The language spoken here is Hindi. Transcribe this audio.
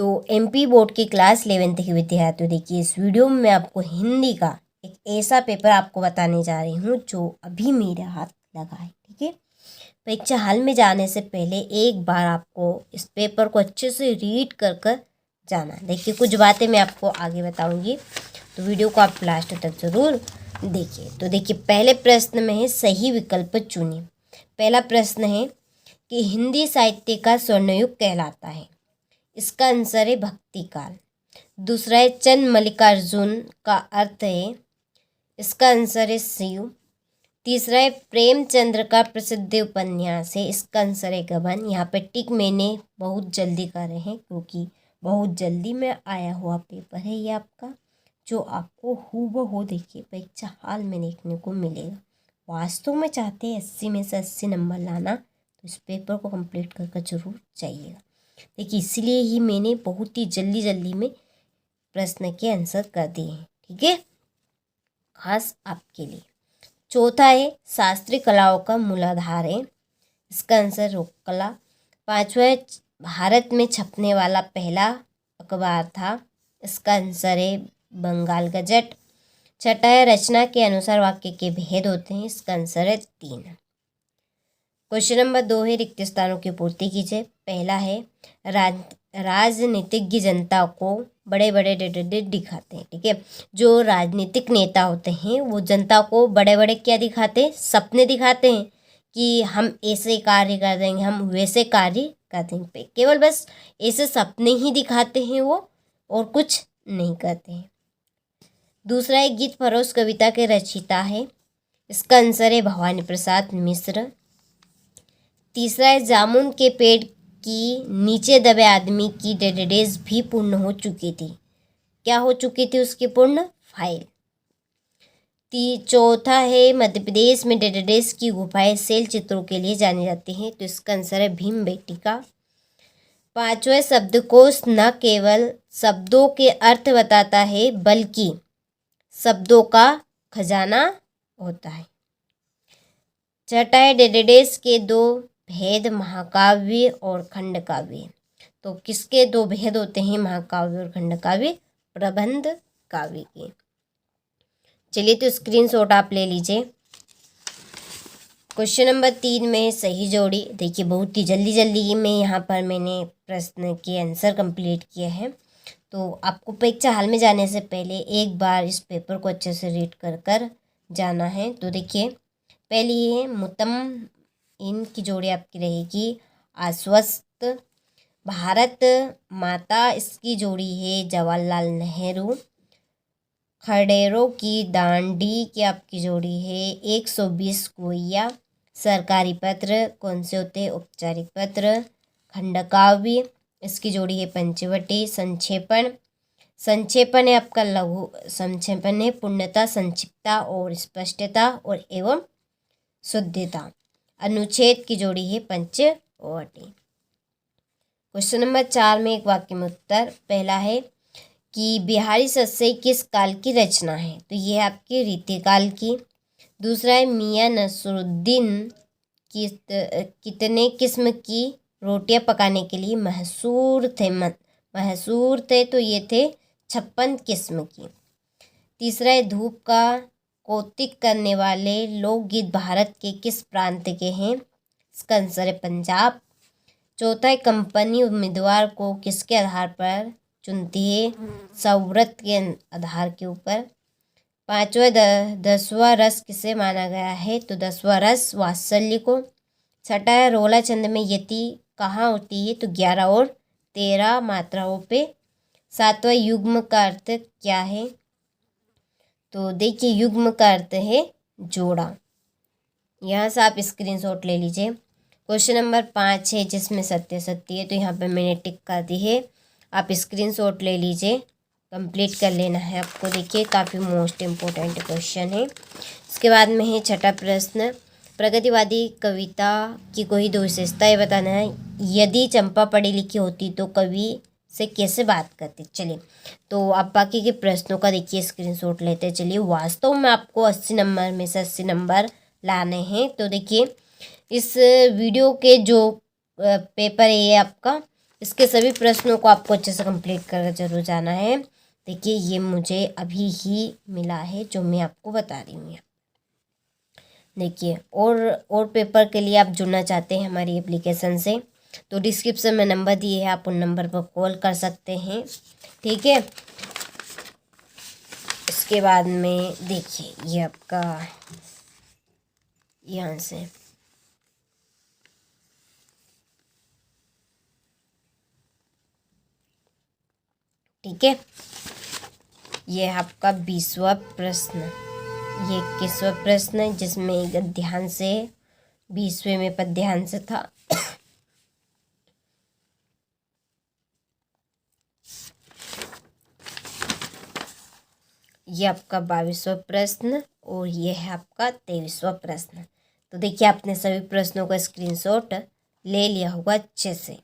तो एमपी बोर्ड की क्लास 11th के विद्यार्थियों, देखिए इस वीडियो में मैं आपको हिंदी का एक ऐसा पेपर आपको बताने जा रही हूँ जो अभी मेरे हाथ लगा है। ठीक है, परीक्षा हॉल में जाने से पहले एक बार आपको इस पेपर को अच्छे से रीड कर जाना। देखिए कुछ बातें मैं आपको आगे बताऊंगी, तो वीडियो को आप लास्ट तक ज़रूर देखिए। तो देखिए पहले प्रश्न में है सही विकल्प चुनिए। पहला प्रश्न है कि हिंदी साहित्य का स्वर्णयुग कहलाता है, इसका आंसर है भक्ति काल। दूसरा है चंद मल्लिकार्जुन का अर्थ है, इसका आंसर है शिव। तीसरा है प्रेमचंद्र का प्रसिद्ध उपन्यास है, इसका आंसर है गबन। यहाँ पे टिक मैंने बहुत जल्दी करे हैं क्योंकि बहुत जल्दी में आया हुआ पेपर है ये आपका, जो आपको हूबहू देखिए परीक्षा हाल में देखने को मिलेगा। वास्तव में चाहते हैं 80 में से 80 नंबर लाना, तो इस पेपर को कंप्लीट कर जरूर जाइएगा। देखिए इसलिए ही मैंने बहुत ही जल्दी में प्रश्न के आंसर कर दिए हैं। ठीक है, खास आपके लिए। चौथा है शास्त्रीय कलाओं का मूलाधार है, इसका आंसर लोक कला। पांचवा है भारत में छपने वाला पहला अखबार था, इसका आंसर है बंगाल गजट। छठा है रचना के अनुसार वाक्य के भेद होते हैं, इसका आंसर है 3। क्वेश्चन नंबर 2 है रिक्त स्थानों की पूर्ति कीजिए। पहला है राजनीतिज्ञ जनता को बड़े बड़े दिखाते हैं। ठीक है, जो राजनीतिक नेता होते हैं वो जनता को बड़े बड़े क्या दिखाते हैं, सपने दिखाते हैं कि हम ऐसे कार्य कर देंगे, हम वैसे कार्य कर देंगे। केवल बस ऐसे सपने ही दिखाते हैं वो, और कुछ नहीं करते हैं। दूसरा है गीत फरोश कविता के रचयिता है, इसका आंसर है भवानी प्रसाद मिश्र। तीसरा है जामुन के पेड़ की नीचे दबे आदमी की डेडेज भी पूर्ण हो चुकी थी, क्या हो चुकी थी उसकी पूर्ण फाइल। चौथा है मध्य प्रदेश में डेडेज की गुफाएं शैल चित्रों के लिए जानी जाती हैं, तो इसका आंसर है भीम बेटिका। पांचवा शब्दकोश न केवल शब्दों के अर्थ बताता है बल्कि शब्दों का खजाना होता है। छठा है डेडेज के 2 भेद महाकाव्य और खंड काव्य, तो किसके 2 भेद होते हैं महाकाव्य और खंड काव्य, प्रबंध काव्य के। चलिए तो स्क्रीनशॉट आप ले लीजिए। क्वेश्चन नंबर 3 में सही जोड़ी। देखिए बहुत ही जल्दी में यहाँ पर मैंने प्रश्न के आंसर कंप्लीट किए हैं, तो आपको परीक्षा हाल में जाने से पहले एक बार इस पेपर को अच्छे से रीड कर जाना है। तो देखिए पहली है मुतम, इनकी जोड़ी आपकी रहेगी आश्वस्त। भारत माता, इसकी जोड़ी है जवाहरलाल नेहरू। खडेरों की दांडी की आपकी जोड़ी है 120 कोइया। सरकारी पत्र कौन से होते हैं, औपचारिक पत्र। खंडकाव्य, इसकी जोड़ी है पंचवटी। संक्षेपण है आपका लघु संक्षेपण है पूर्णता, संक्षिप्तता और स्पष्टता और एवं शुद्धता। अनुच्छेद की जोड़ी है पंचवटी। क्वेश्चन नंबर 4 में एक वाक्य में उत्तर। पहला है कि बिहारी सस्से किस काल की रचना है, तो ये है आपकी रीतिकाल की। दूसरा है मियाँ नसरुद्दीन कितने किस्म की रोटियां पकाने के लिए मशहूर थे, तो ये थे 56 किस्म की। तीसरा है धूप का कौतिक करने वाले लोकगीत भारत के किस प्रांत के हैं, इसका आंसर है पंजाब। चौथा है कंपनी उम्मीदवार को किसके आधार पर चुनती है, सवृत के आधार के ऊपर। पांचवा 10वां रस किसे माना गया है, तो 10वां रस वात्सल्य को। छठा है रोला छंद में यति कहाँ होती है, तो 11 और 13 मात्राओं पे। सातवां युग्म का अर्थ क्या है, तो देखिए युग्म का अर्थ है जोड़ा। यहाँ से आप स्क्रीनशॉट ले लीजिए। क्वेश्चन नंबर 5 है जिसमें सत्य है, तो यहाँ पे मैंने टिक कर दी है, आप स्क्रीनशॉट ले लीजिए, कंप्लीट कर लेना है आपको। देखिए काफ़ी मोस्ट इम्पोर्टेंट क्वेश्चन है। इसके बाद में है छठा प्रश्न, प्रगतिवादी कविता की कोई 2 विशेषताएं बताना है। यदि चंपा पढ़ी लिखी होती तो कवि से कैसे बात करते। चलिए तो आप बाकी के प्रश्नों का देखिए स्क्रीनशॉट लेते चलिए। वास्तव में आपको 80 नंबर में से 80 नंबर लाने हैं। तो देखिए इस वीडियो के जो पेपर है ये आपका इसके सभी प्रश्नों को आपको अच्छे से कंप्लीट कर जरूर जाना है। देखिए ये मुझे अभी ही मिला है जो मैं आपको बता रही हूँ। देखिए और पेपर के लिए आप जुड़ना चाहते हैं हमारी एप्लीकेशन से तो डिस्क्रिप्शन में नंबर दिए है, आप उन नंबर पर कॉल कर सकते हैं। ठीक है, इसके बाद में देखिए ये आपका यहाँ से ठीक है, ये आपका 20वां प्रश्न, ये 21वां प्रश्न है जिसमें एक ध्यान से 20वें में पद्यांश से था। ये आपका 22वां प्रश्न और ये है आपका 23वां प्रश्न। तो देखिए आपने सभी प्रश्नों का स्क्रीनशॉट ले लिया होगा अच्छे से।